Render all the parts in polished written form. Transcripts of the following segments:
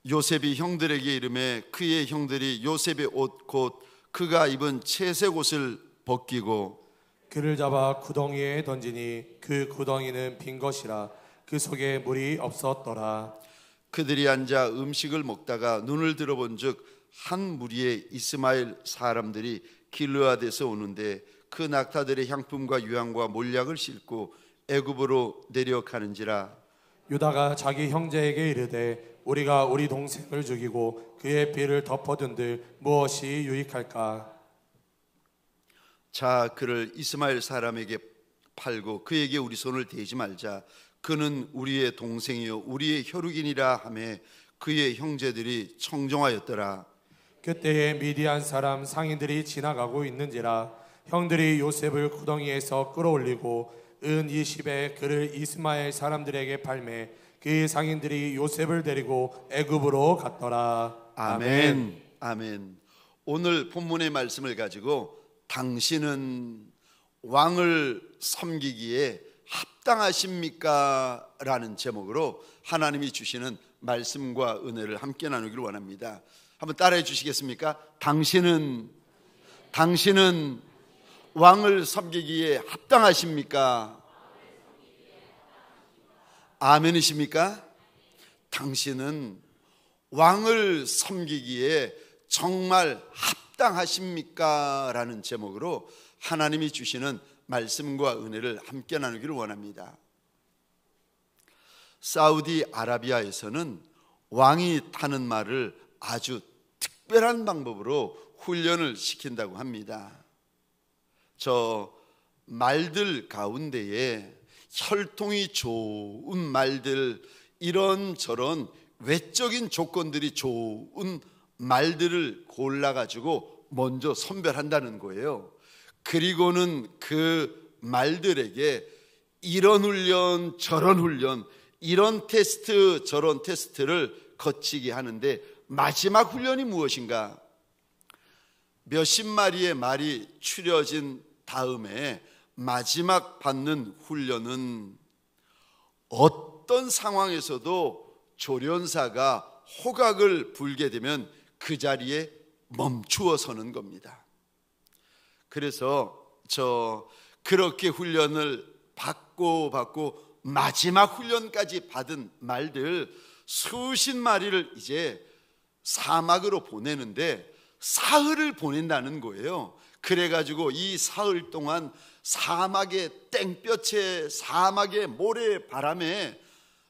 요셉이 형들에게 이르매 그의 형들이 요셉의 옷 곧 그가 입은 채색 옷을 벗기고 그를 잡아 구덩이에 던지니 그 구덩이는 빈 것이라 그 속에 물이 없었더라. 그들이 앉아 음식을 먹다가 눈을 들어본즉 한 무리의 이스마엘 사람들이 길르앗에서 오는데 그 낙타들의 향품과 유향과 몰약을 싣고 애굽으로 내려가는지라. 유다가 자기 형제에게 이르되 우리가 우리 동생을 죽이고 그의 피를 덮어둔들 무엇이 유익할까? 자, 그를 이스마엘 사람에게 팔고 그에게 우리 손을 대지 말자. 그는 우리의 동생이요 우리의 혈육이니라 하며 그의 형제들이 청종하였더라. 그때에 미디안 사람 상인들이 지나가고 있는지라 형들이 요셉을 구덩이에서 끌어올리고 은 20에 그를 이스마엘 사람들에게 팔매 그 상인들이 요셉을 데리고 애굽으로 갔더라. 아멘. 아멘. 오늘 본문의 말씀을 가지고 당신은 왕을 섬기기에 합당하십니까? 라는 제목으로 하나님이 주시는 말씀과 은혜를 함께 나누기를 원합니다. 한번 따라해 주시겠습니까? 당신은 왕을 섬기기에 합당하십니까? 아멘이십니까? 당신은 왕을 섬기기에 정말 합당하십니까? 라는 제목으로 하나님이 주시는 말씀과 은혜를 함께 나누기를 원합니다. 사우디아라비아에서는 왕이 타는 말을 아주 특별한 방법으로 훈련을 시킨다고 합니다. 저 말들 가운데에 혈통이 좋은 말들, 이런저런 외적인 조건들이 좋은 말들을 골라가지고 먼저 선별한다는 거예요. 그리고는 그 말들에게 이런 훈련, 저런 훈련, 이런 테스트, 저런 테스트를 거치게 하는데 마지막 훈련이 무엇인가? 몇십 마리의 말이 추려진 다음에 마지막 받는 훈련은 어떤 상황에서도 조련사가 호각을 불게 되면 그 자리에 멈추어 서는 겁니다. 그래서 그렇게 훈련을 받고 마지막 훈련까지 받은 말들 수십 마리를 이제 사막으로 보내는데 사흘을 보낸다는 거예요. 그래가지고 이 사흘 동안 사막의 땡볕에, 사막의 모래바람에,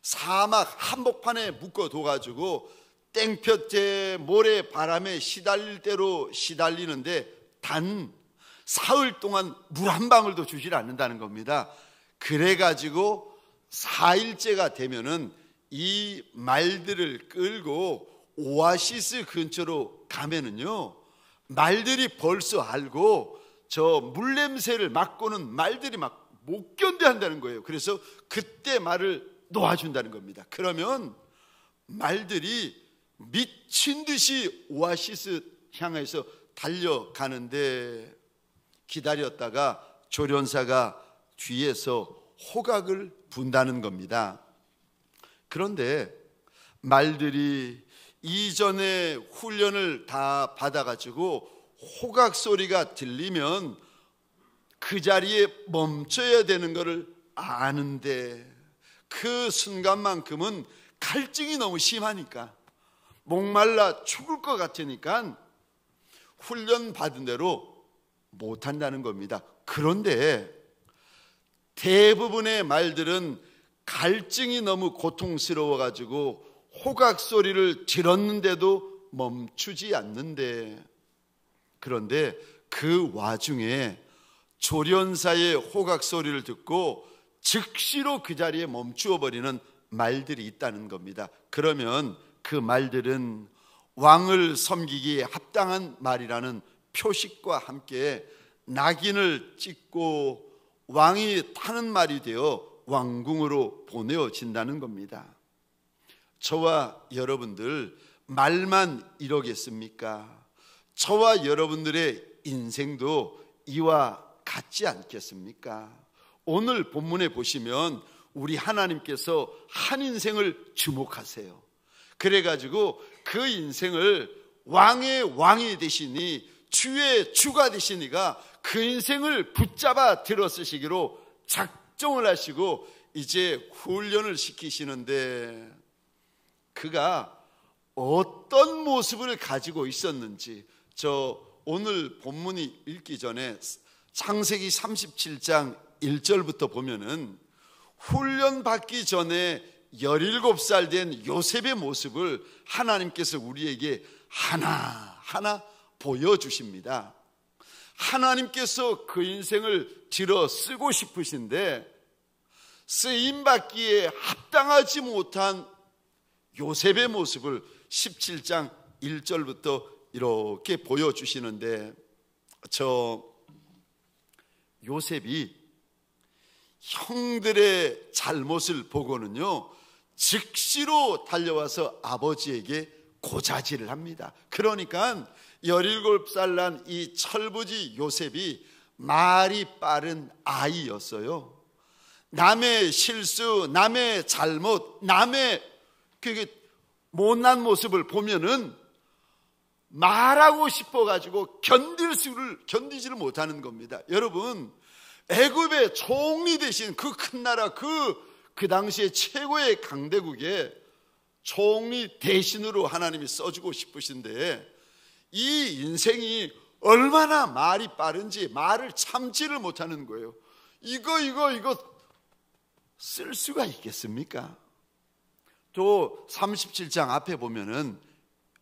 사막 한복판에 묶어둬가지고 땡볕에 모래바람에 시달릴 대로 시달리는데 단 사흘 동안 물 한 방울도 주질 않는다는 겁니다. 그래가지고 4일째가 되면은 이 말들을 끌고 오아시스 근처로 가면은요, 말들이 벌써 알고 저 물냄새를 맡고는 말들이 막 못 견뎌 한다는 거예요. 그래서 그때 말을 놓아준다는 겁니다. 그러면 말들이 미친 듯이 오아시스 향해서 달려가는데 기다렸다가 조련사가 뒤에서 호각을 분다는 겁니다. 그런데 말들이 이전에 훈련을 다 받아가지고 호각 소리가 들리면 그 자리에 멈춰야 되는 것을 아는데 그 순간만큼은 갈증이 너무 심하니까, 목말라 죽을 것 같으니까 훈련 받은 대로 못한다는 겁니다. 그런데 대부분의 말들은 갈증이 너무 고통스러워가지고 호각 소리를 들었는데도 멈추지 않는데, 그런데 그 와중에 조련사의 호각 소리를 듣고 즉시로 그 자리에 멈추어 버리는 말들이 있다는 겁니다. 그러면 그 말들은 왕을 섬기기에 합당한 말이라는 표식과 함께 낙인을 찍고 왕이 타는 말이 되어 왕궁으로 보내어진다는 겁니다. 저와 여러분들 말만 이러겠습니까? 저와 여러분들의 인생도 이와 같지 않겠습니까? 오늘 본문에 보시면 우리 하나님께서 한 인생을 주목하세요. 그래가지고 그 인생을 왕의 왕이 되시니 주의 주가 되시니가 그 인생을 붙잡아 들어쓰시기로 작정을 하시고 이제 훈련을 시키시는데, 그가 어떤 모습을 가지고 있었는지 오늘 본문이 읽기 전에 창세기 37장 1절부터 보면은 훈련 받기 전에 17살 된 요셉의 모습을 하나님께서 우리에게 하나하나 보여주십니다. 하나님께서 그 인생을 들어 쓰고 싶으신데 쓰임받기에 합당하지 못한 요셉의 모습을 17장 1절부터 이렇게 보여주시는데, 요셉이 형들의 잘못을 보고는요 즉시로 달려와서 아버지에게 고자질을 합니다. 그러니까 17살 난 이 철부지 요셉이 말이 빠른 아이였어요. 남의 실수, 남의 잘못, 남의 못난 모습을 보면은 말하고 싶어가지고 견디지를 못하는 겁니다. 여러분, 애굽의 총리 되신 그 큰 나라, 그 당시에 최고의 강대국의 총리 대신으로 하나님이 써주고 싶으신데, 이 인생이 얼마나 말이 빠른지 말을 참지를 못하는 거예요. 이거 쓸 수가 있겠습니까? 또 37장 앞에 보면은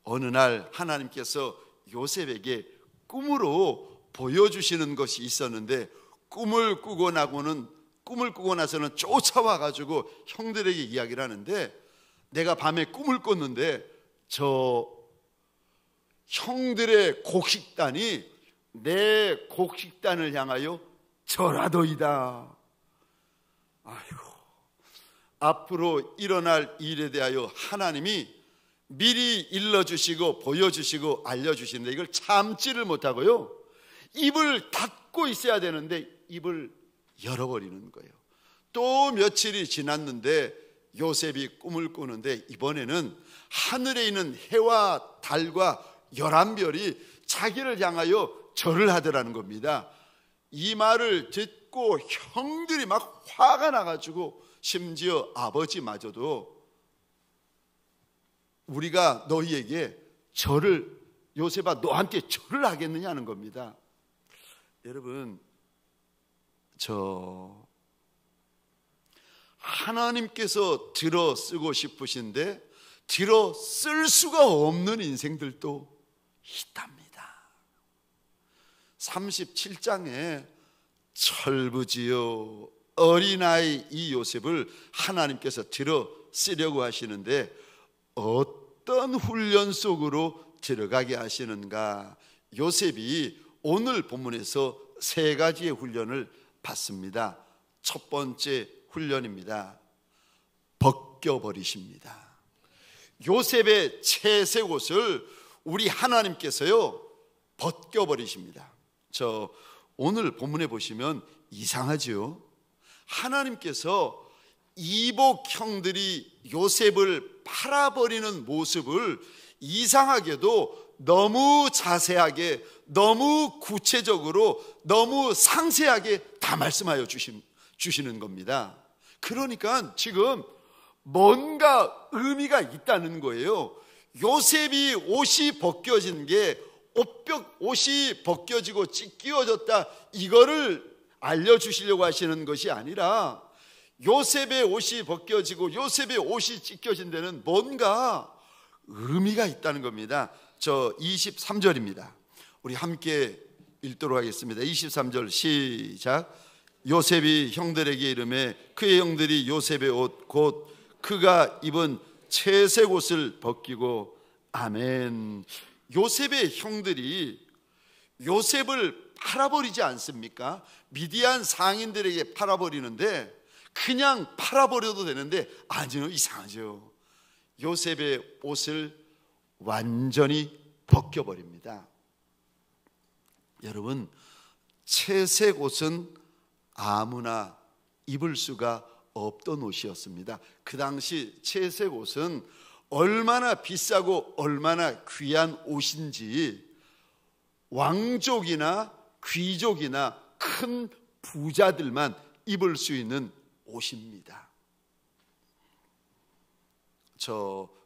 어느 날 하나님께서 요셉에게 꿈으로 보여주시는 것이 있었는데, 꿈을 꾸고 나서는 쫓아와 가지고 형들에게 이야기를 하는데, 내가 밤에 꿈을 꿨는데 형들의 곡식단이 내 곡식단을 향하여 절하더이다. 아이고, 앞으로 일어날 일에 대하여 하나님이 미리 일러주시고 보여주시고 알려주시는데 이걸 참지를 못하고요 입을 닫고 있어야 되는데 입을 열어버리는 거예요. 또 며칠이 지났는데 요셉이 꿈을 꾸는데 이번에는 하늘에 있는 해와 달과 11별이 자기를 향하여 절을 하더라는 겁니다. 이 말을 듣고 형들이 막 화가 나가지고 심지어 아버지마저도 우리가 너희에게 요셉아 너한테 절을 하겠느냐는 겁니다. 여러분, 하나님께서 들어 쓰고 싶으신데 들어 쓸 수가 없는 인생들도 있답니다. 37장에 철부지요 어린아이 이 요셉을 하나님께서 들어 쓰려고 하시는데 어떤 훈련 속으로 들어가게 하시는가? 요셉이 오늘 본문에서 세 가지의 훈련을 받습니다. 첫 번째 훈련입니다. 벗겨버리십니다. 요셉의 채색 옷을 우리 하나님께서요 벗겨버리십니다. 오늘 본문에 보시면 이상하죠. 하나님께서 이복 형들이 요셉을 팔아버리는 모습을 이상하게도 너무 자세하게, 너무 구체적으로, 너무 상세하게 다 말씀하여 주시는 겁니다. 그러니까 지금 뭔가 의미가 있다는 거예요. 요셉이 옷이 벗겨진 게 옷이 벗겨지고 찢겨졌다 이거를 알려주시려고 하시는 것이 아니라 요셉의 옷이 벗겨지고 요셉의 옷이 찢겨진 데는 뭔가 의미가 있다는 겁니다. 23절입니다. 우리 함께 읽도록 하겠습니다. 23절 시작. 요셉이 형들에게 이르매 그의 형들이 요셉의 옷 곧 그가 입은 채색 옷을 벗기고 아멘. 요셉의 형들이 요셉을 팔아버리지 않습니까? 미디안 상인들에게 팔아버리는데 그냥 팔아버려도 되는데 아니요, 이상하죠. 요셉의 옷을 완전히 벗겨버립니다. 여러분, 채색 옷은 아무나 입을 수가 없던 옷이었습니다. 그 당시 채색 옷은 얼마나 비싸고 얼마나 귀한 옷인지 왕족이나 귀족이나 큰 부자들만 입을 수 있는 옷입니다.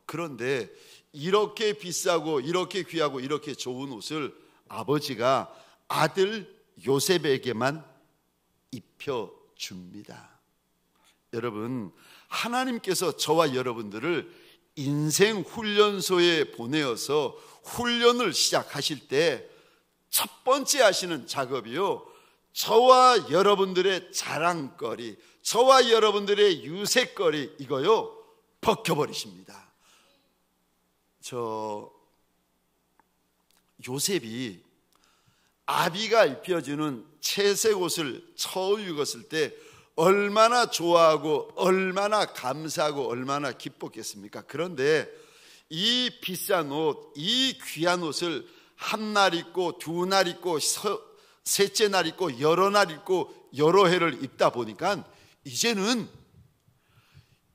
그런데 이렇게 비싸고 이렇게 귀하고 이렇게 좋은 옷을 아버지가 아들 요셉에게만 입혀줍니다. 여러분, 하나님께서 저와 여러분들을 인생 훈련소에 보내어서 훈련을 시작하실 때 첫 번째 하시는 작업이요, 저와 여러분들의 자랑거리, 저와 여러분들의 유색거리, 이거요 벗겨버리십니다. 요셉이 아비가 입혀주는 채색 옷을 처음 입었을 때 얼마나 좋아하고 얼마나 감사하고 얼마나 기뻤겠습니까? 그런데 이 비싼 옷, 이 귀한 옷을 한 날 입고 두 날 입고 셋째 날 입고 여러 날 입고 여러 해를 입다 보니까 이제는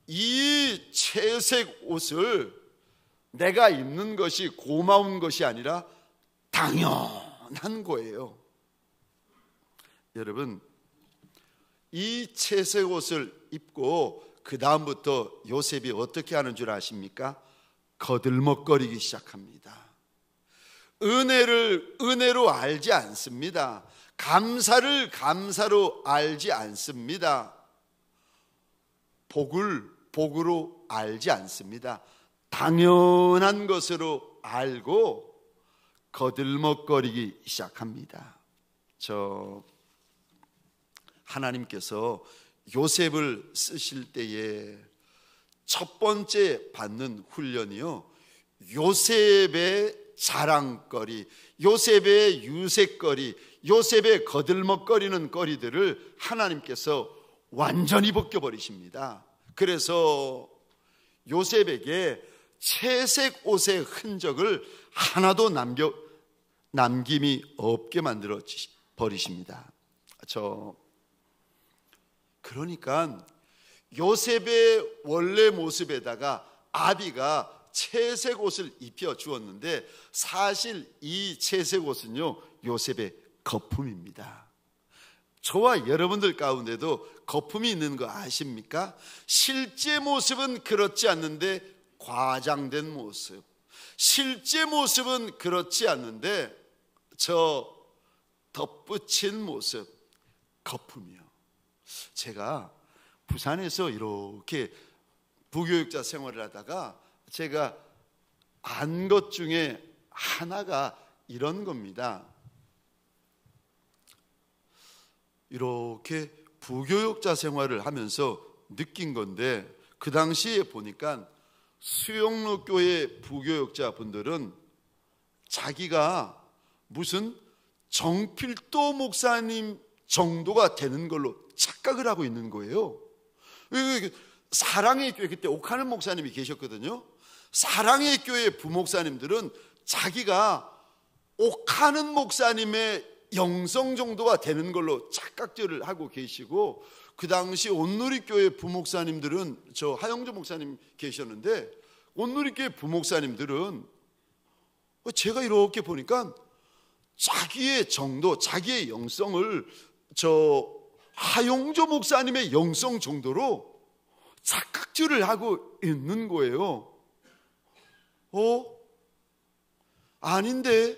이 채색 옷을 내가 입는 것이 고마운 것이 아니라 당연한 거예요. 여러분, 이 채색 옷을 입고 그 다음부터 요셉이 어떻게 하는 줄 아십니까? 거들먹거리기 시작합니다. 은혜를 은혜로 알지 않습니다. 감사를 감사로 알지 않습니다. 복을 복으로 알지 않습니다. 당연한 것으로 알고 거들먹거리기 시작합니다. 하나님께서 요셉을 쓰실 때에 첫 번째 받는 훈련이요, 요셉의 자랑거리, 요셉의 유색거리, 요셉의 거들먹거리는 거리들을 하나님께서 완전히 벗겨버리십니다. 그래서 요셉에게 채색 옷의 흔적을 하나도 남김이 없게 만들어 버리십니다. 그러니까 요셉의 원래 모습에다가 아비가 채색 옷을 입혀 주었는데 사실 이 채색 옷은요, 요셉의 거품입니다. 저와 여러분들 가운데도 거품이 있는 거 아십니까? 실제 모습은 그렇지 않는데 과장된 모습, 실제 모습은 그렇지 않는데 저 덧붙인 모습, 거품이요. 제가 부산에서 이렇게 부교육자 생활을 하다가 제가 안 것 중에 하나가 이런 겁니다. 이렇게 부교육자 생활을 하면서 느낀 건데, 그 당시에 보니까 수영로교회 부교육자 분들은 자기가 무슨 정필도 목사님 정도가 되는 걸로 착각을 하고 있는 거예요. 사랑의 교회, 그때 옥하는 목사님이 계셨거든요. 사랑의 교회 부목사님들은 자기가 옥하는 목사님의 영성 정도가 되는 걸로 착각들을 하고 계시고, 그 당시 온누리교회 부목사님들은 저 하영조 목사님 계셨는데, 온누리교회 부목사님들은 제가 이렇게 보니까 자기의 정도, 자기의 영성을 저 하영조 목사님의 영성 정도로 착각질을 하고 있는 거예요. 아닌데,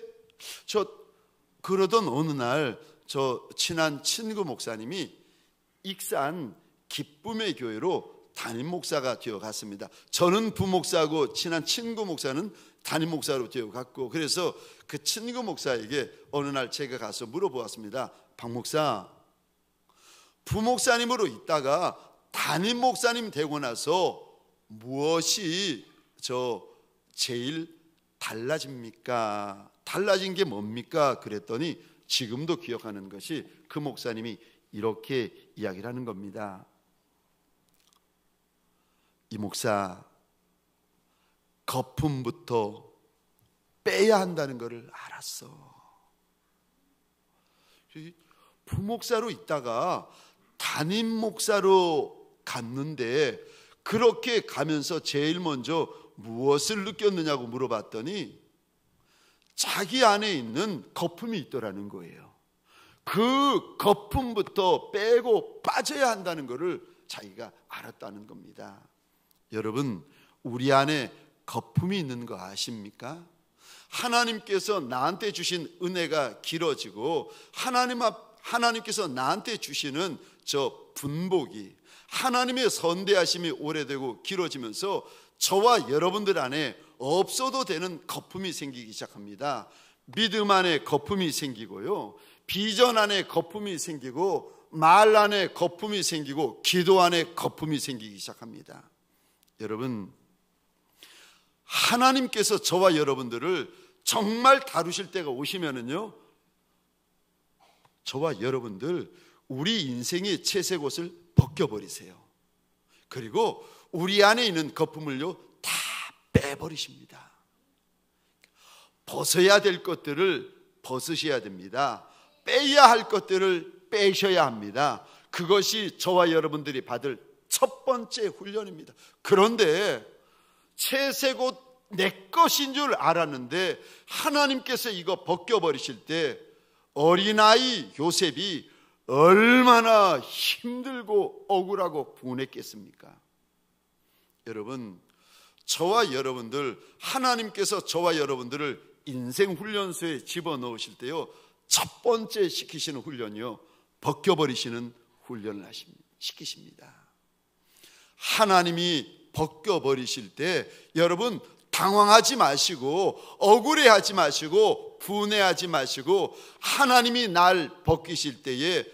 그러던 어느 날 저 친한 친구 목사님이 익산 기쁨의 교회로 담임 목사가 되어갔습니다. 저는 부목사고 친한 친구 목사는 담임 목사로 되어갔고, 그래서 그 친구 목사에게 어느 날 제가 가서 물어보았습니다. 박 목사, 부목사님으로 있다가 담임 목사님 되고 나서 무엇이 제일 달라집니까? 달라진 게 뭡니까? 그랬더니 지금도 기억하는 것이 그 목사님이 이렇게 이야기를 하는 겁니다. 이 목사, 거품부터 빼야 한다는 것을 알았어. 부목사로 있다가 담임 목사로 갔는데, 그렇게 가면서 제일 먼저 무엇을 느꼈느냐고 물어봤더니 자기 안에 있는 거품이 있더라는 거예요. 그 거품부터 빼고 빠져야 한다는 것을 자기가 알았다는 겁니다. 여러분, 우리 안에 거품이 있는 거 아십니까? 하나님께서 나한테 주신 은혜가 길어지고 하나님께서 나한테 주시는 저 분복이, 하나님의 선대하심이 오래되고 길어지면서 저와 여러분들 안에 없어도 되는 거품이 생기기 시작합니다. 믿음 안에 거품이 생기고요, 비전 안에 거품이 생기고, 말 안에 거품이 생기고, 기도 안에 거품이 생기기 시작합니다. 여러분, 하나님께서 저와 여러분들을 정말 다루실 때가 오시면은요, 저와 여러분들 우리 인생의 채색옷을 벗겨버리세요. 그리고 우리 안에 있는 거품을요 다 빼버리십니다. 벗어야 될 것들을 벗으셔야 됩니다. 빼야 할 것들을 빼셔야 합니다. 그것이 저와 여러분들이 받을 첫 번째 훈련입니다. 그런데 채색옷 내 것인 줄 알았는데 하나님께서 이거 벗겨버리실 때 어린아이 요셉이 얼마나 힘들고 억울하고 분했겠습니까? 여러분, 저와 여러분들, 하나님께서 저와 여러분들을 인생 훈련소에 집어넣으실 때요, 첫 번째 시키시는 훈련이요, 벗겨버리시는 훈련을 시키십니다. 하나님이 벗겨버리실 때 여러분 당황하지 마시고, 억울해하지 마시고, 분해하지 마시고, 하나님이 날 벗기실 때에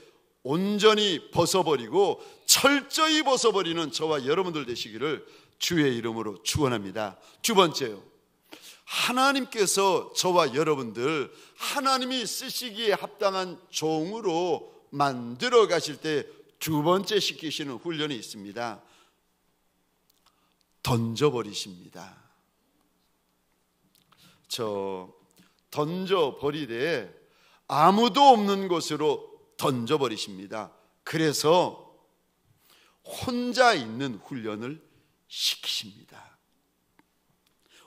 온전히 벗어버리고 철저히 벗어버리는 저와 여러분들 되시기를 주의 이름으로 축원합니다. 두 번째요, 하나님께서 저와 여러분들 하나님이 쓰시기에 합당한 종으로 만들어 가실 때 두 번째 시키시는 훈련이 있습니다. 던져버리십니다. 던져버리되 아무도 없는 곳으로 던져버리십니다. 그래서 혼자 있는 훈련을 시키십니다.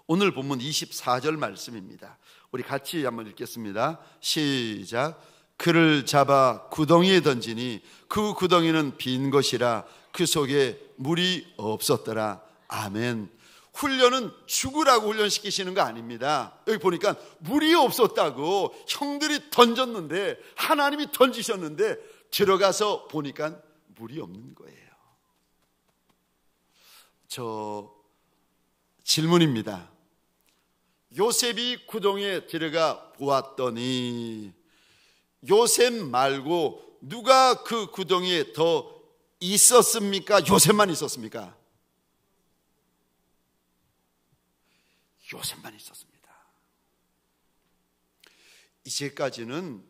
오늘 본문 24절 말씀입니다. 우리 같이 한번 읽겠습니다. 시작. 그를 잡아 구덩이에 던지니 그 구덩이는 빈 것이라 그 속에 물이 없었더라. 아멘. 훈련은 죽으라고 훈련시키시는 거 아닙니다. 여기 보니까 물이 없었다고 형들이 던졌는데, 하나님이 던지셨는데 들어가서 보니까 물이 없는 거예요. 질문입니다. 요셉이 구덩이에 들어가 보았더니 요셉 말고 누가 그 구덩이에 더 있었습니까? 요셉만 있었습니까? 요셉만 있었습니다. 이제까지는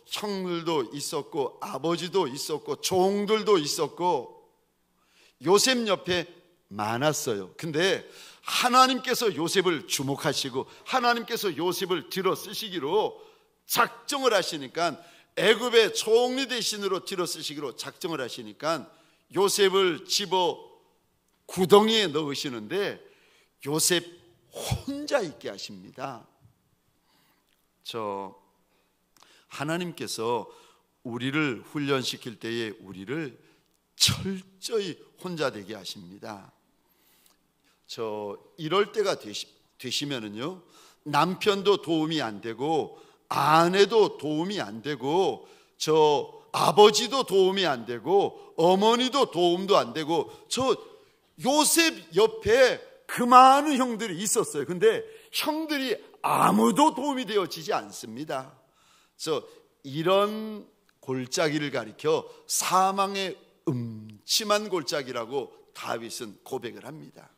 형들도 있었고 아버지도 있었고 종들도 있었고 요셉 옆에 많았어요. 근데 하나님께서 요셉을 주목하시고 하나님께서 요셉을 들어 쓰시기로 작정을 하시니까, 애굽의 총리 대신으로 들어 쓰시기로 작정을 하시니까 요셉을 집어 구덩이에 넣으시는데 요셉 혼자 있게 하십니다. 하나님께서 우리를 훈련시킬 때에 우리를 철저히 혼자 되게 하십니다. 이럴 때가 되시면은요, 남편도 도움이 안 되고 아내도 도움이 안 되고 아버지도 도움이 안 되고 어머니도 도움도 안 되고, 요셉 옆에 그 많은 형들이 있었어요. 근데 형들이 아무도 도움이 되어지지 않습니다. 이런 골짜기를 가리켜 사망의 음침한 골짜기라고 다윗은 고백을 합니다.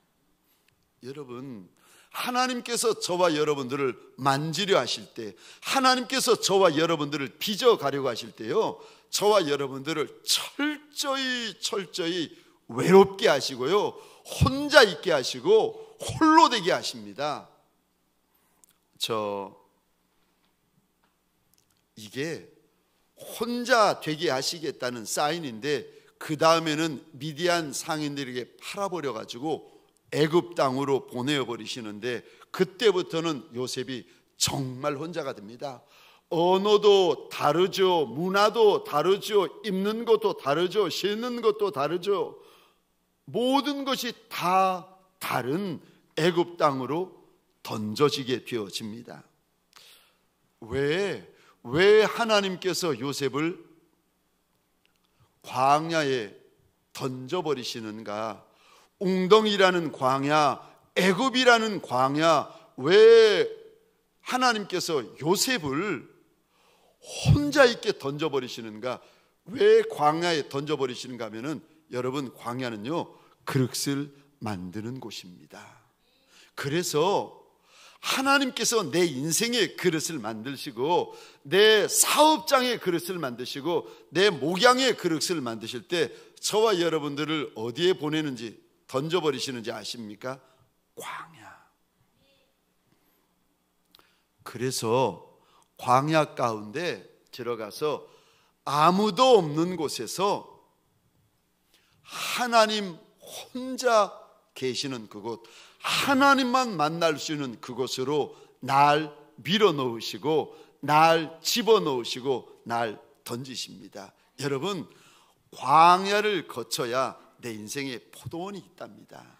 여러분, 하나님께서 저와 여러분들을 만지려 하실 때, 하나님께서 저와 여러분들을 빚어가려고 하실 때요, 저와 여러분들을 철저히 외롭게 하시고요, 혼자 있게 하시고 홀로 되게 하십니다. 이게 혼자 되게 하시겠다는 사인인데, 그 다음에는 미디안 상인들에게 팔아버려 가지고 애굽 땅으로 보내어 버리시는데, 그때부터는 요셉이 정말 혼자가 됩니다. 언어도 다르죠, 문화도 다르죠, 입는 것도 다르죠, 씻는 것도 다르죠. 모든 것이 다 다른 애굽 땅으로 던져지게 되어집니다. 왜 하나님께서 요셉을 광야에 던져버리시는가? 웅덩이라는 광야, 애굽이라는 광야, 왜 하나님께서 요셉을 혼자 있게 던져버리시는가? 왜 광야에 던져버리시는가 하면은, 여러분, 광야는요 그릇을 만드는 곳입니다. 그래서 하나님께서 내 인생의 그릇을 만드시고, 내 사업장의 그릇을 만드시고, 내 목양의 그릇을 만드실 때 저와 여러분들을 어디에 보내는지, 던져버리시는지 아십니까? 광야. 그래서 광야 가운데 들어가서 아무도 없는 곳에서 하나님 혼자 계시는 그곳, 하나님만 만날 수 있는 그곳으로 날 밀어넣으시고, 날 집어넣으시고, 날 던지십니다. 여러분, 광야를 거쳐야 내 인생에 포도원이 있답니다.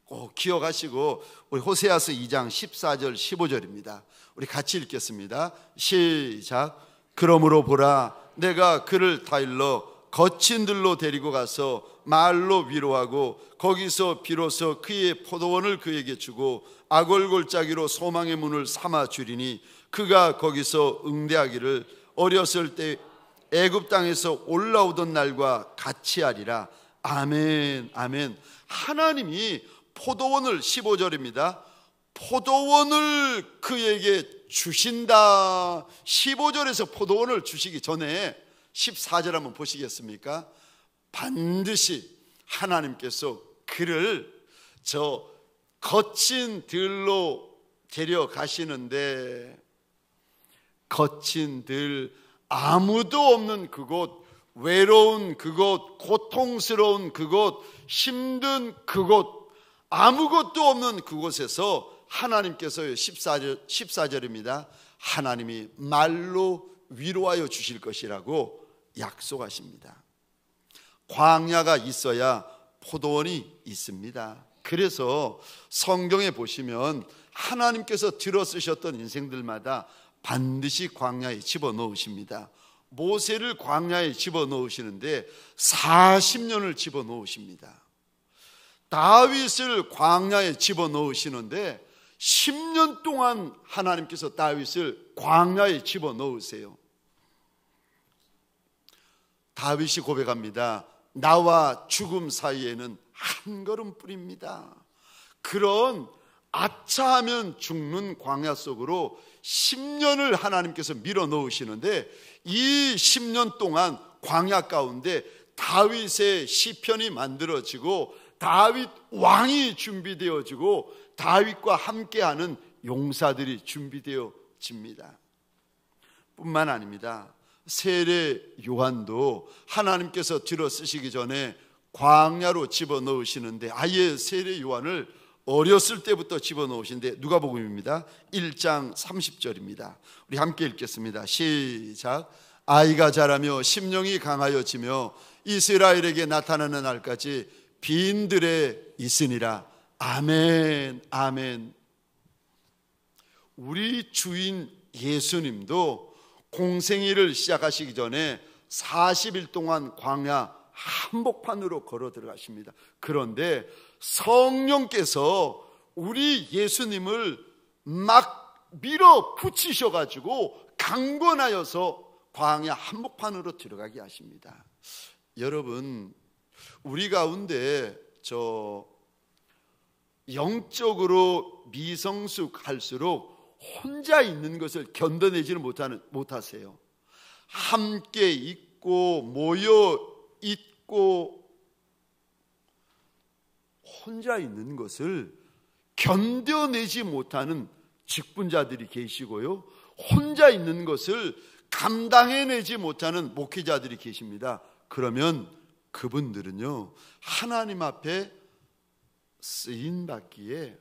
꼭 기억하시고, 우리 호세아서 2장 14절 15절입니다. 우리 같이 읽겠습니다. 시작. 그러므로 보라, 내가 그를 다 일러 거친 들로 데리고 가서 말로 위로하고, 거기서 비로소 그의 포도원을 그에게 주고 아골골짜기로 소망의 문을 삼아 주리니, 그가 거기서 응대하기를 어렸을 때 애굽 땅에서 올라오던 날과 같이 하리라. 아멘, 아멘. 하나님이 포도원을, 15절입니다, 포도원을 그에게 주신다. 15절에서 포도원을 주시기 전에 14절 한번 보시겠습니까? 반드시 하나님께서 그를 저 거친 들로 데려가시는데, 거친 들, 아무도 없는 그곳, 외로운 그곳, 고통스러운 그곳, 힘든 그곳, 아무것도 없는 그곳에서 하나님께서 14절입니다. 하나님이 말로 위로하여 주실 것이라고 약속하십니다. 광야가 있어야 포도원이 있습니다. 그래서 성경에 보시면 하나님께서 들어 쓰셨던 인생들마다 반드시 광야에 집어넣으십니다. 모세를 광야에 집어넣으시는데 40년을 집어넣으십니다. 다윗을 광야에 집어넣으시는데 10년 동안 하나님께서 다윗을 광야에 집어넣으세요. 다윗이 고백합니다. 나와 죽음 사이에는 한 걸음뿐입니다. 그런 아차하면 죽는 광야 속으로 10년을 하나님께서 밀어넣으시는데, 이 10년 동안 광야 가운데 다윗의 시편이 만들어지고, 다윗 왕이 준비되어지고, 다윗과 함께하는 용사들이 준비되어집니다. 뿐만 아닙니다. 세례 요한도 하나님께서 들어 쓰시기 전에 광야로 집어넣으시는데, 아예 세례 요한을 어렸을 때부터 집어넣으신데, 누가복음입니다. 1장 30절입니다. 우리 함께 읽겠습니다. 시작. 아이가 자라며 심령이 강하여지며 이스라엘에게 나타나는 날까지 빈들에 있으니라. 아멘, 아멘. 우리 주인 예수님도 공생애를 시작하시기 전에 40일 동안 광야 한복판으로 걸어 들어가십니다. 그런데 성령께서 우리 예수님을 막 밀어붙이셔가지고 강권하여서 광야 한복판으로 들어가게 하십니다. 여러분, 우리 가운데 영적으로 미성숙할수록 혼자 있는 것을 견뎌내지는 못하세요. 함께 있고 모여 있고 혼자 있는 것을 견뎌내지 못하는 직분자들이 계시고요, 혼자 있는 것을 감당해내지 못하는 목회자들이 계십니다. 그러면 그분들은요, 하나님 앞에 쓰임 받기에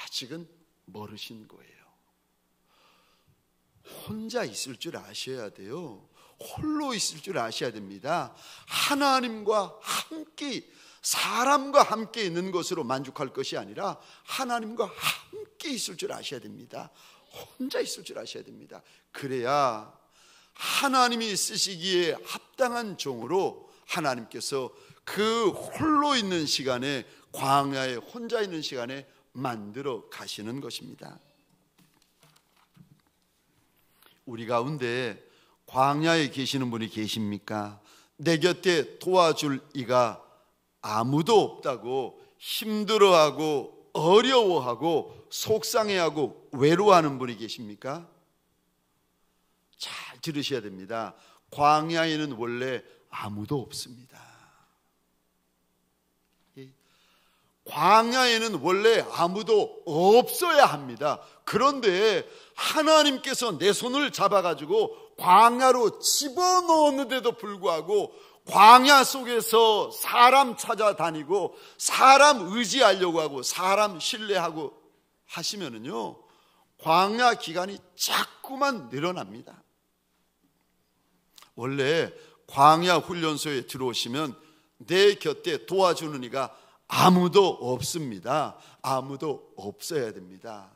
아직은 멀으신 거예요. 혼자 있을 줄 아셔야 돼요. 홀로 있을 줄 아셔야 됩니다. 하나님과 함께, 사람과 함께 있는 것으로 만족할 것이 아니라 하나님과 함께 있을 줄 아셔야 됩니다. 혼자 있을 줄 아셔야 됩니다. 그래야 하나님이 쓰시기에 합당한 종으로 하나님께서 그 홀로 있는 시간에, 광야에 혼자 있는 시간에 만들어 가시는 것입니다. 우리 가운데 광야에 계시는 분이 계십니까? 내 곁에 도와줄 이가 아무도 없다고 힘들어하고 어려워하고 속상해하고 외로워하는 분이 계십니까? 잘 들으셔야 됩니다. 광야에는 원래 아무도 없습니다. 광야에는 원래 아무도 없어야 합니다. 그런데 하나님께서 내 손을 잡아가지고 광야로 집어넣었는데도 불구하고 광야 속에서 사람 찾아다니고 사람 의지하려고 하고 사람 신뢰하고 하시면은요, 광야 기간이 자꾸만 늘어납니다. 원래 광야 훈련소에 들어오시면 내 곁에 도와주는 이가 아무도 없습니다. 아무도 없어야 됩니다.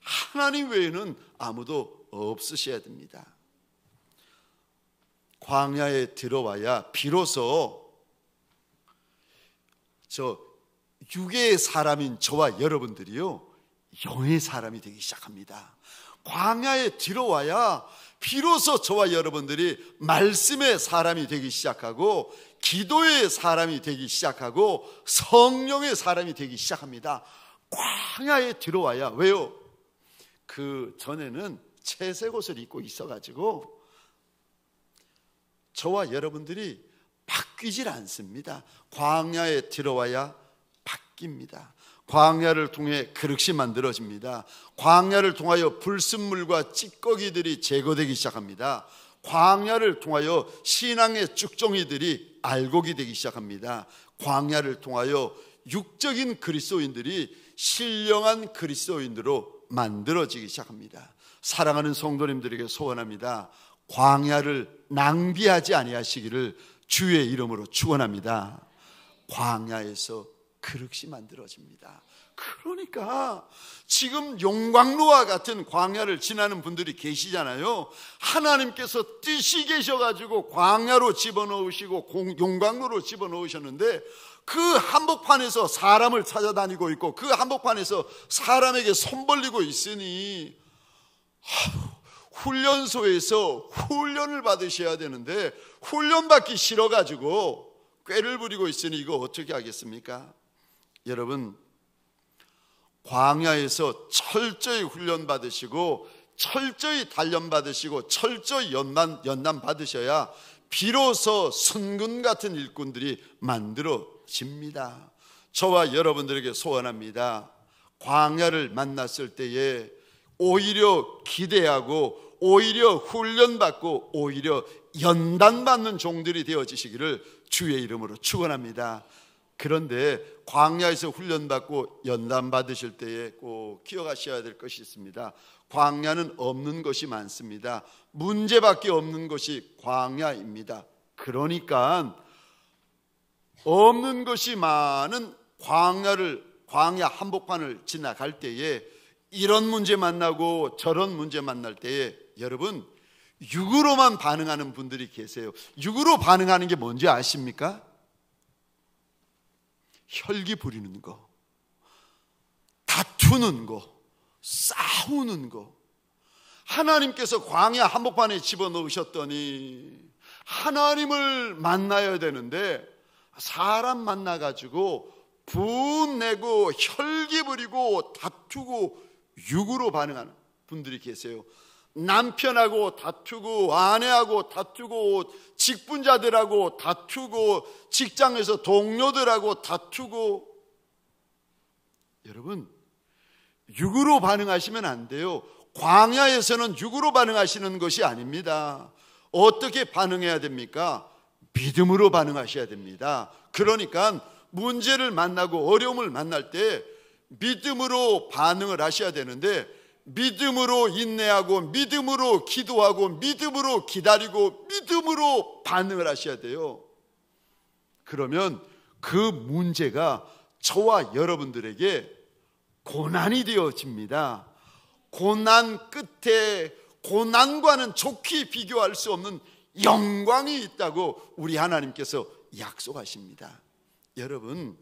하나님 외에는 아무도 없으셔야 됩니다. 광야에 들어와야 비로소 저 육의 사람인 저와 여러분들이요, 영의 사람이 되기 시작합니다. 광야에 들어와야 비로소 저와 여러분들이 말씀의 사람이 되기 시작하고 기도의 사람이 되기 시작하고 성령의 사람이 되기 시작합니다. 광야에 들어와야. 왜요? 그 전에는 채색 옷을 입고 있어가지고 저와 여러분들이 바뀌질 않습니다. 광야에 들어와야 바뀝니다. 광야를 통해 그릇이 만들어집니다. 광야를 통하여 불순물과 찌꺼기들이 제거되기 시작합니다. 광야를 통하여 신앙의 쭉정이들이 알곡이 되기 시작합니다. 광야를 통하여 육적인 그리스도인들이 신령한 그리스도인으로 만들어지기 시작합니다. 사랑하는 성도님들에게 소원합니다. 광야를 낭비하지 아니하시기를 주의 이름으로 축원합니다. 광야에서 그릇이 만들어집니다. 그러니까 지금 용광로와 같은 광야를 지나는 분들이 계시잖아요. 하나님께서 뜻이 계셔가지고 광야로 집어넣으시고 용광로로 집어넣으셨는데 그 한복판에서 사람을 찾아다니고 있고 그 한복판에서 사람에게 손 벌리고 있으니 훈련소에서 훈련을 받으셔야 되는데 훈련받기 싫어가지고 꾀를 부리고 있으니 이거 어떻게 하겠습니까? 여러분, 광야에서 철저히 훈련 받으시고 철저히 단련 받으시고 철저히 연단 받으셔야 비로소 순군 같은 일꾼들이 만들어집니다. 저와 여러분들에게 소원합니다. 광야를 만났을 때에 오히려 기대하고 오히려 훈련받고 오히려 연단받는 종들이 되어지시기를 주의 이름으로 축원합니다. 그런데 광야에서 훈련받고 연단받으실 때에 꼭 기억하셔야 될 것이 있습니다. 광야는 없는 것이 많습니다. 문제밖에 없는 것이 광야입니다. 그러니까 없는 것이 많은 광야 한복판을 지나갈 때에 이런 문제 만나고 저런 문제 만날 때에 여러분, 육으로만 반응하는 분들이 계세요. 육으로 반응하는 게 뭔지 아십니까? 혈기 부리는 거, 다투는 거, 싸우는 거. 하나님께서 광야 한복판에 집어넣으셨더니 하나님을 만나야 되는데 사람 만나가지고 분내고 혈기 부리고 다투고 육으로 반응하는 분들이 계세요. 남편하고 다투고 아내하고 다투고 직분자들하고 다투고 직장에서 동료들하고 다투고. 여러분, 육으로 반응하시면 안 돼요. 광야에서는 육으로 반응하시는 것이 아닙니다. 어떻게 반응해야 됩니까? 믿음으로 반응하셔야 됩니다. 그러니까 문제를 만나고 어려움을 만날 때 믿음으로 반응을 하셔야 되는데, 믿음으로 인내하고 믿음으로 기도하고 믿음으로 기다리고 믿음으로 반응을 하셔야 돼요. 그러면 그 문제가 저와 여러분들에게 고난이 되어집니다. 고난 끝에 고난과는 좋게 비교할 수 없는 영광이 있다고 우리 하나님께서 약속하십니다. 여러분,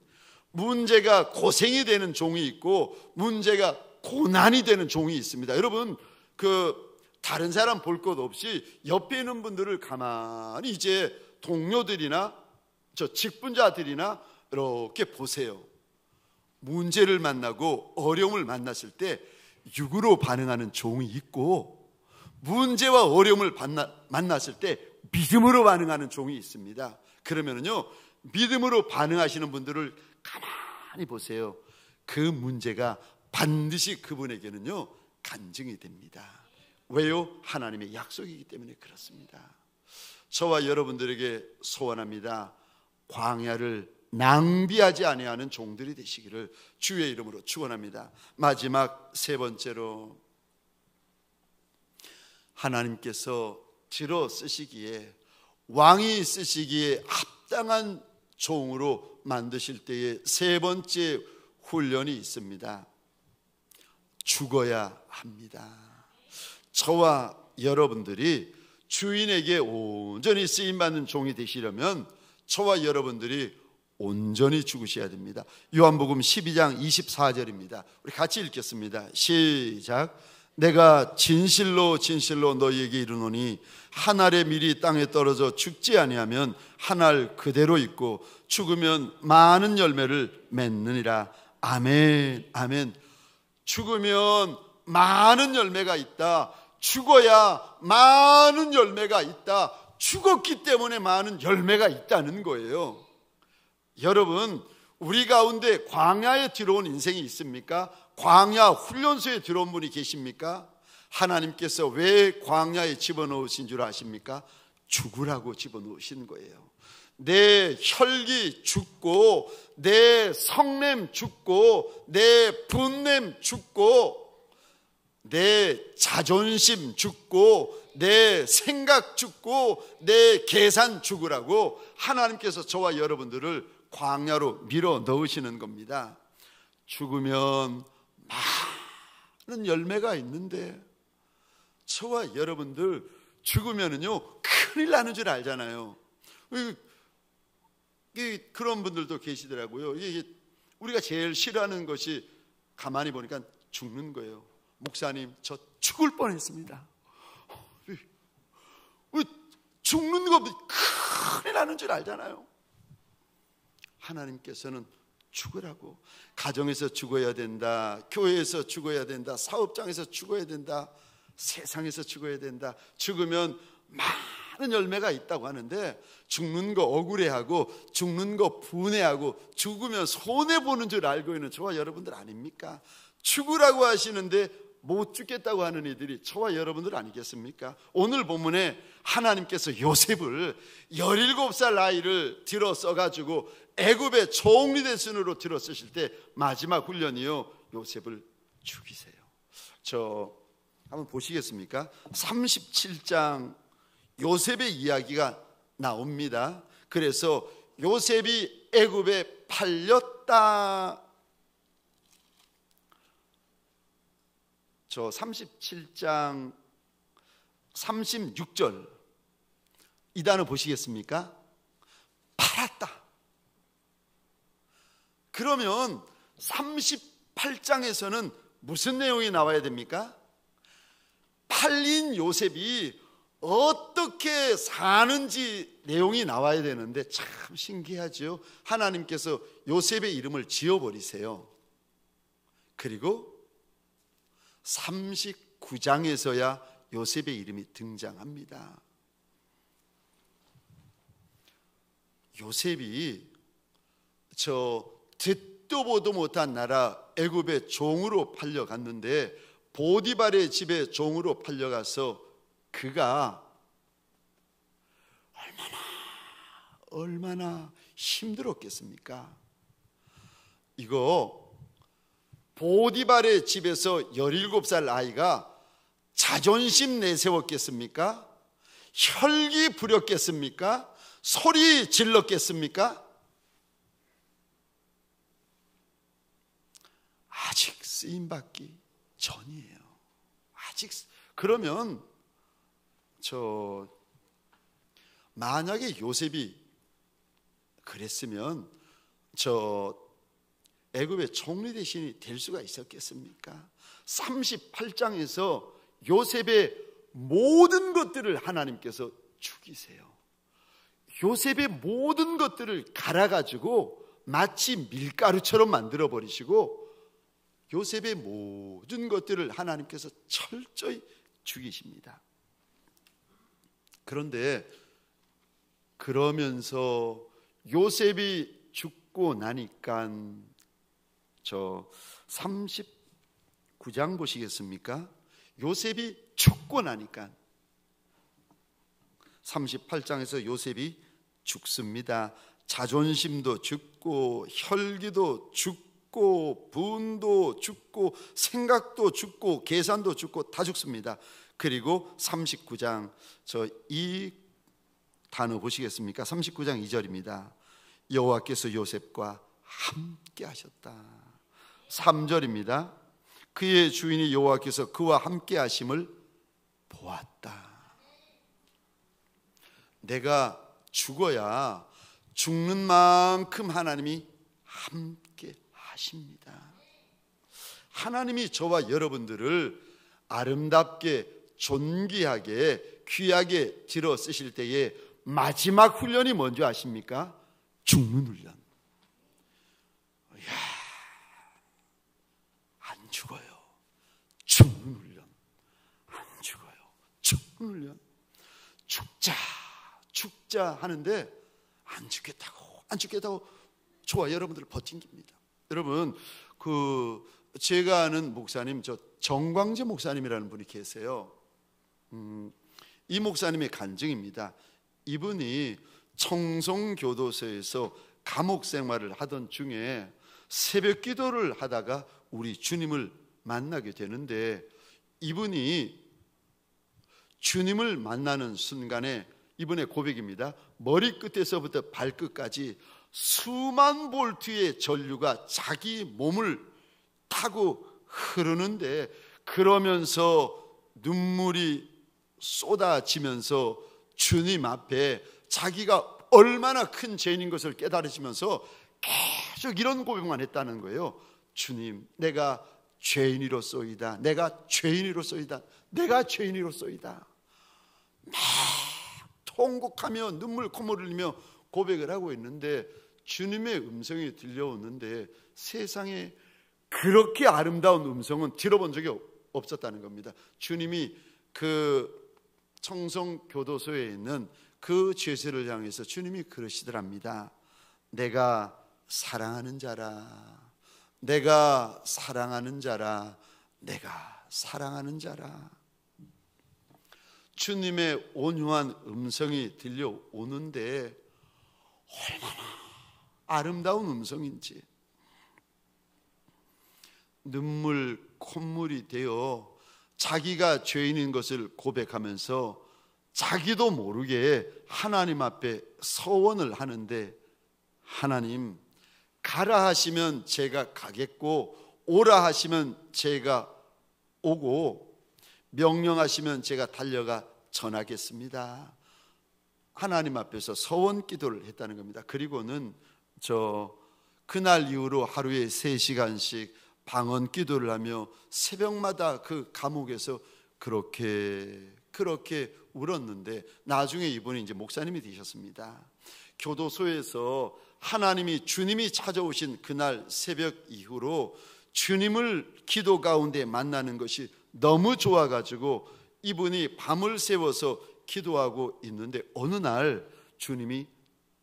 문제가 고생이 되는 종이 있고 문제가 고난이 되는 종이 있습니다. 여러분, 다른 사람 볼 것 없이 옆에 있는 분들을 가만히 이제 동료들이나 직분자들이나 이렇게 보세요. 문제를 만나고 어려움을 만났을 때 육으로 반응하는 종이 있고, 문제와 어려움을 만났을 때 믿음으로 반응하는 종이 있습니다. 그러면요, 믿음으로 반응하시는 분들을 가만히 보세요. 그 문제가 반드시 그분에게는요 간증이 됩니다. 왜요? 하나님의 약속이기 때문에 그렇습니다. 저와 여러분들에게 소원합니다. 광야를 낭비하지 아니하는 종들이 되시기를 주의 이름으로 축원합니다. 마지막 세 번째로, 하나님께서 들어 쓰시기에, 왕이 쓰시기에 합당한 종으로 만드실 때에 세 번째 훈련이 있습니다. 죽어야 합니다. 저와 여러분들이 주인에게 온전히 쓰임받는 종이 되시려면 저와 여러분들이 온전히 죽으셔야 됩니다. 요한복음 12장 24절입니다. 우리 같이 읽겠습니다. 시작. 내가 진실로 진실로 너희에게 이르노니 한 알의 밀이 땅에 떨어져 죽지 아니하면 한 알 그대로 있고 죽으면 많은 열매를 맺느니라. 아멘, 아멘. 죽으면 많은 열매가 있다. 죽어야 많은 열매가 있다. 죽었기 때문에 많은 열매가 있다는 거예요. 여러분, 우리 가운데 광야에 들어온 인생이 있습니까? 광야 훈련소에 들어온 분이 계십니까? 하나님께서 왜 광야에 집어넣으신 줄 아십니까? 죽으라고 집어넣으신 거예요. 내 혈기 죽고, 내 성냄 죽고, 내 분냄 죽고, 내 자존심 죽고, 내 생각 죽고, 내 계산 죽으라고 하나님께서 저와 여러분들을 광야로 밀어 넣으시는 겁니다. 죽으면 많은 열매가 있는데, 저와 여러분들 죽으면은요 큰일 나는 줄 알잖아요. 그런 분들도 계시더라고요. 우리가 제일 싫어하는 것이 가만히 보니까 죽는 거예요. 목사님, 저 죽을 뻔했습니다. 죽는 거 큰일 나는 줄 알잖아요. 하나님께서는 죽으라고, 가정에서 죽어야 된다, 교회에서 죽어야 된다, 사업장에서 죽어야 된다, 세상에서 죽어야 된다, 죽으면 많은 열매가 있다고 하는데, 죽는 거 억울해하고 죽는 거 분해하고 죽으면 손해보는 줄 알고 있는 저와 여러분들 아닙니까? 죽으라고 하시는데 못 죽겠다고 하는 이들이 저와 여러분들 아니겠습니까? 오늘 본문에 하나님께서 요셉을 17살 나이를 들어 써가지고 애굽의 총리 대신으로 들어 쓰실 때 마지막 훈련이요, 요셉을 죽이세요. 저 한번 보시겠습니까? 37장 요셉의 이야기가 나옵니다. 그래서 요셉이 애굽에 팔렸다. 저 37장 36절 이 단어 보시겠습니까? 팔았다. 그러면 38장에서는 무슨 내용이 나와야 됩니까? 팔린 요셉이 어떻게 사는지 내용이 나와야 되는데, 참 신기하죠. 하나님께서 요셉의 이름을 지어버리세요. 그리고 39장에서야 요셉의 이름이 등장합니다. 요셉이 저 듣도 보도 못한 나라 애굽의 종으로 팔려갔는데, 보디발의 집에 종으로 팔려가서 그가 얼마나 힘들었겠습니까? 이거 보디발의 집에서 17살 아이가 자존심 내세웠겠습니까? 혈기 부렸겠습니까? 소리 질렀겠습니까? 아직 쓰임받기 전이에요. 아직. 그러면 만약에 요셉이 그랬으면 애굽의 총리 대신이 될 수가 있었겠습니까? 38장에서 요셉의 모든 것들을 하나님께서 죽이세요. 요셉의 모든 것들을 갈아가지고 마치 밀가루처럼 만들어버리시고 요셉의 모든 것들을 하나님께서 철저히 죽이십니다. 그런데 그러면서 요셉이 죽고 나니까 39장 보시겠습니까? 요셉이 죽고 나니까 38장에서 요셉이 죽습니다. 자존심도 죽고 혈기도 죽고 분도 죽고 생각도 죽고 계산도 죽고 다 죽습니다. 그리고 39장 이 단어 보시겠습니까? 39장 2절입니다. 여호와께서 요셉과 함께 하셨다. 3절입니다. 그의 주인이 여호와께서 그와 함께 하심을 보았다. 내가 죽어야 죽는 만큼 하나님이 함께 하십니다. 하나님이 저와 여러분들을 아름답게 존귀하게 귀하게 들어 쓰실 때에 마지막 훈련이 뭔지 아십니까? 죽는 훈련. 안 죽어요. 죽는 훈련. 안 죽어요. 죽는 훈련. 죽자 하는데 안 죽겠다고 저와 여러분들을 버틴깁니다. 여러분, 제가 아는 목사님, 정광재 목사님이라는 분이 계세요. 이 목사님의 간증입니다. 이분이 청송교도소에서 감옥 생활을 하던 중에 새벽 기도를 하다가 우리 주님을 만나게 되는데, 이분이 주님을 만나는 순간에 이분의 고백입니다. 머리끝에서부터 발끝까지 수만 볼트의 전류가 자기 몸을 타고 흐르는데, 그러면서 눈물이 쏟아지면서 주님 앞에 자기가 얼마나 큰 죄인인 것을 깨달으시면서 계속 이런 고백만 했다는 거예요. 주님, 내가 죄인이로소이다. 내가 죄인이로소이다. 내가 죄인이로소이다. 막 통곡하며 눈물 콧물 흘리며 고백을 하고 있는데, 주님의 음성이 들려오는데 세상에 그렇게 아름다운 음성은 들어본 적이 없었다는 겁니다. 주님이 그 청송교도소에 있는 그 죄수를 향해서 주님이 그러시더랍니다. 내가 사랑하는 자라. 내가 사랑하는 자라. 내가 사랑하는 자라. 주님의 온유한 음성이 들려오는데 얼마나 아름다운 음성인지, 눈물 콧물이 되어 자기가 죄인인 것을 고백하면서 자기도 모르게 하나님 앞에 서원을 하는데, 하나님, 가라 하시면 제가 가겠고 오라 하시면 제가 오고 명령하시면 제가 달려가 전하겠습니다. 하나님 앞에서 서원 기도를 했다는 겁니다. 그리고는 그날 이후로 하루에 3시간씩 방언 기도를 하며 새벽마다 그 감옥에서 그렇게 울었는데, 나중에 이분이 이제 목사님이 되셨습니다. 교도소에서 주님이 찾아오신 그날 새벽 이후로 주님을 기도 가운데 만나는 것이 너무 좋아가지고 이분이 밤을 새워서 기도하고 있는데, 어느 날 주님이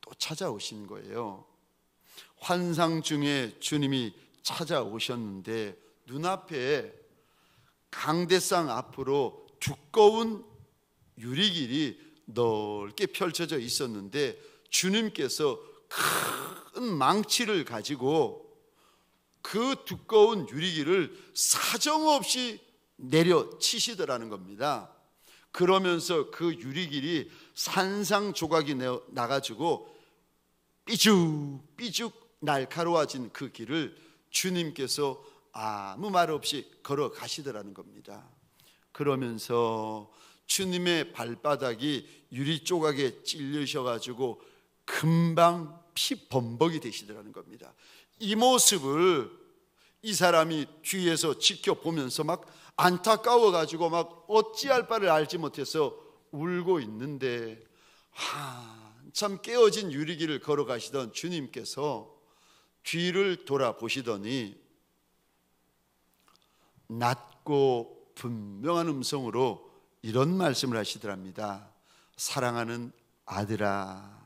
또 찾아오신 거예요. 환상 중에 주님이 찾아오셨는데 눈앞에 강대상 앞으로 두꺼운 유리길이 넓게 펼쳐져 있었는데, 주님께서 큰 망치를 가지고 그 두꺼운 유리기를 사정없이 내려치시더라는 겁니다. 그러면서 그 유리길이 산상조각이 나가지고 삐죽삐죽 날카로워진 그 길을 주님께서 아무 말 없이 걸어가시더라는 겁니다. 그러면서 주님의 발바닥이 유리 조각에 찔리셔가지고 금방 피범벅이 되시더라는 겁니다. 이 모습을 이 사람이 뒤에서 지켜보면서 막 안타까워가지고 막 어찌할 바를 알지 못해서 울고 있는데, 한참 깨어진 유리길을 걸어가시던 주님께서 뒤를 돌아보시더니 낮고 분명한 음성으로 이런 말씀을 하시더랍니다. 사랑하는 아들아,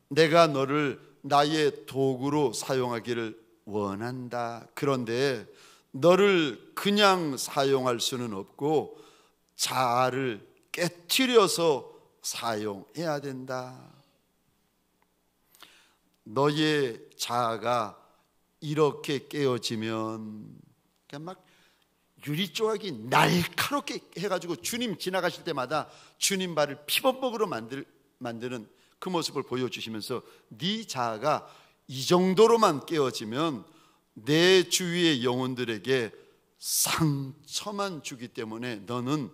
내가 너를 나의 도구로 사용하기를 원한다. 그런데 너를 그냥 사용할 수는 없고 자아를 깨트려서 사용해야 된다. 너의 자아가 이렇게 깨어지면 막 유리 조각이 날카롭게 해가지고 주님 지나가실 때마다 주님 발을 피범벅으로 만드는 그 모습을 보여주시면서 네 자아가 이 정도로만 깨어지면 내 주위의 영혼들에게 상처만 주기 때문에 너는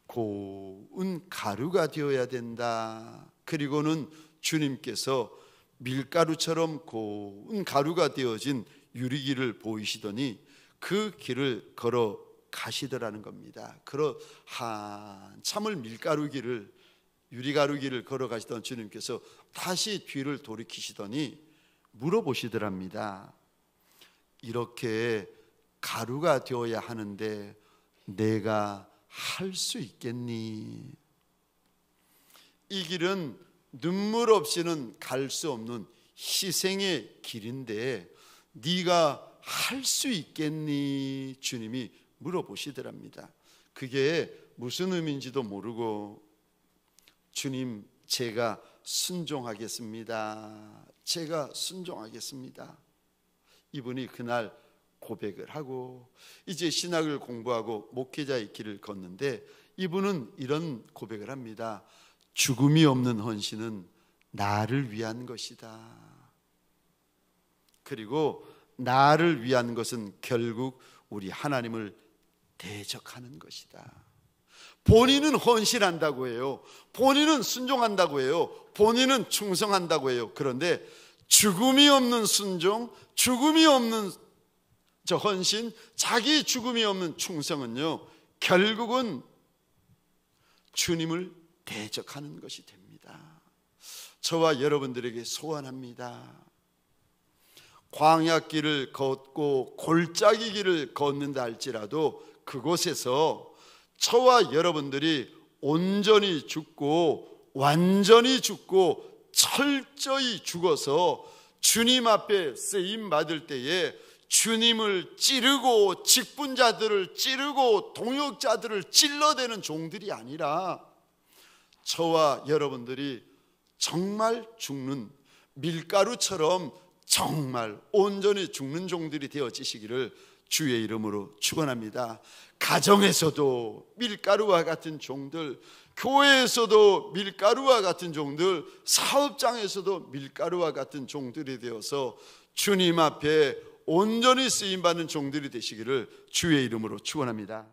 고운 가루가 되어야 된다. 그리고는 주님께서 밀가루처럼 고운 가루가 되어진 유리길을 보이시더니 그 길을 걸어 가시더라는 겁니다. 한참을 밀가루길을, 유리가루길을 걸어 가시던 주님께서 다시 뒤를 돌이키시더니 물어보시더랍니다. 이렇게 가루가 되어야 하는데 내가 할 수 있겠니? 이 길은 눈물 없이는 갈 수 없는 희생의 길인데 네가 할 수 있겠니? 주님이 물어보시더랍니다. 그게 무슨 의미인지도 모르고 주님, 제가 순종하겠습니다. 제가 순종하겠습니다. 이분이 그날 고백을 하고 이제 신학을 공부하고 목회자의 길을 걷는데 이분은 이런 고백을 합니다. 죽음이 없는 헌신은 나를 위한 것이다. 그리고 나를 위한 것은 결국 우리 하나님을 대적하는 것이다. 본인은 헌신한다고 해요. 본인은 순종한다고 해요. 본인은 충성한다고 해요. 그런데 죽음이 없는 순종, 죽음이 없는 저 헌신, 자기 죽음이 없는 충성은요, 결국은 주님을 대적하는 것이 됩니다. 저와 여러분들에게 소원합니다. 광야길을 걷고 골짜기 길을 걷는다 할지라도 그곳에서 저와 여러분들이 온전히 죽고 완전히 죽고 철저히 죽어서 주님 앞에 쓰임 받을 때에 주님을 찌르고 직분자들을 찌르고 동역자들을 찔러대는 종들이 아니라 저와 여러분들이 정말 죽는 밀가루처럼 정말 온전히 죽는 종들이 되어지시기를 주의 이름으로 축원합니다. 가정에서도 밀가루와 같은 종들, 교회에서도 밀가루와 같은 종들, 사업장에서도 밀가루와 같은 종들이 되어서 주님 앞에 온전히 쓰임받는 종들이 되시기를 주의 이름으로 축원합니다.